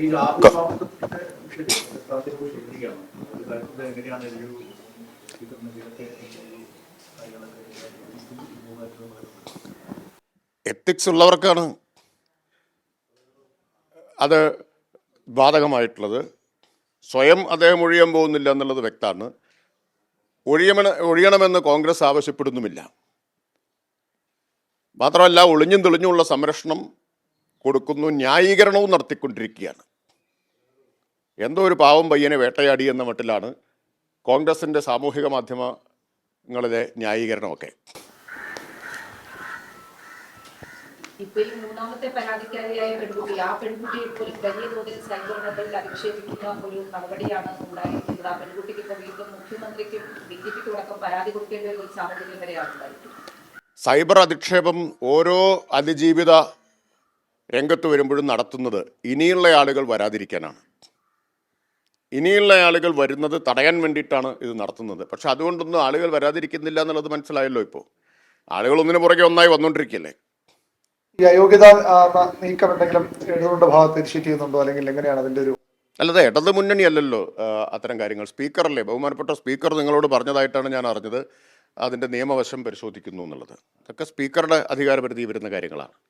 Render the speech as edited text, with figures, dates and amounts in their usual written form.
ഈ രാഹുൽമാസത്തിന്റെ വിഷയത്തിൽ പ്രാഥമിക ചോദിക്കുകയാണ് ഒരു കാര്യത്തിൽ എങ്ങനെയാണ് ഒരു ഇതൊക്കെ എത്തിക്സ് ഉള്ളവർക്കാണ് അത് ബാധകമായിട്ടുള്ളത്. സ്വയം അദ്ദേഹം ഒഴിയാൻ പോകുന്നില്ല എന്നുള്ളത് വ്യക്തമാണ്. ഒഴിയണമെന്ന് കോൺഗ്രസ് ആവശ്യപ്പെടുന്നുമില്ല. മാത്രമല്ല, ഒളിഞ്ഞും തെളിഞ്ഞുമുള്ള സംരക്ഷണം കൊടുക്കുന്നു, ന്യായീകരണവും നടത്തിക്കൊണ്ടിരിക്കുകയാണ്. എന്തോ ഒരു പാവം പയ്യനെ വേട്ടയാടി എന്ന മട്ടിലാണ് കോൺഗ്രസിൻ്റെ സാമൂഹിക മാധ്യമങ്ങളിലെ ന്യായീകരണമൊക്കെ. ഇപ്പൊ ഈ മൂന്നാമത്തെ പരാതിക്കാരിയായ പെൺകുട്ടി, ആ പെൺകുട്ടി ഇപ്പോൾ വലിയ തോതിൽ സൈബർ ഇടപെടൽ അധിക്ഷേപിക്കുന്ന ഒരു നടപടിയാണ് ഉണ്ടായിരിക്കുന്നത്. ആ പെൺകുട്ടിക്ക് ഇപ്പോൾ വീണ്ടും മുഖ്യമന്ത്രിക്കും BJPക്കും അടക്കം പരാതി കൊടുക്കേണ്ട ഒരു സാഹചര്യം വരെയാണ് ഉണ്ടായിരിക്കുന്നത്. സൈബർ അധിക്ഷേപം ഓരോ അതിജീവിത രംഗത്ത് വരുമ്പോഴും നടത്തുന്നത് ഇനിയുള്ള ആളുകൾ വരാതിരിക്കാനാണ്. ഇനിയുള്ള ആളുകൾ വരുന്നത് തടയാൻ വേണ്ടിയിട്ടാണ് ഇത് നടത്തുന്നത്. പക്ഷെ അതുകൊണ്ടൊന്നും ആളുകൾ വരാതിരിക്കുന്നില്ല എന്നുള്ളത് മനസ്സിലായല്ലോ. ഇപ്പോൾ ആളുകൾ ഒന്നിനു പുറകെ ഒന്നായി വന്നുകൊണ്ടിരിക്കുകയല്ലേ. ഈ അയോഗ്യത നീക്കം എന്തെങ്കിലും എഴുതുകൊണ്ട് ഭാഗത്ത് ഇനിഷ്യേറ്റ് ചെയ്യുന്നുണ്ടോ, അല്ലെങ്കിൽ എങ്ങനെയാണ് അതിന്റെ ഒരു? അല്ലാതെ ഇടത് മുന്നണി അല്ലല്ലോ അത്തരം കാര്യങ്ങൾ. സ്പീക്കറല്ലേ, ബഹുമാനപ്പെട്ട സ്പീക്കർ നിങ്ങളോട് പറഞ്ഞതായിട്ടാണ് ഞാൻ അറിഞ്ഞത്. അതിൻ്റെ നിയമവശം പരിശോധിക്കുന്നു എന്നുള്ളത്. അതൊക്കെ സ്പീക്കറുടെ അധികാരപരിധി വരുന്ന കാര്യങ്ങളാണ്.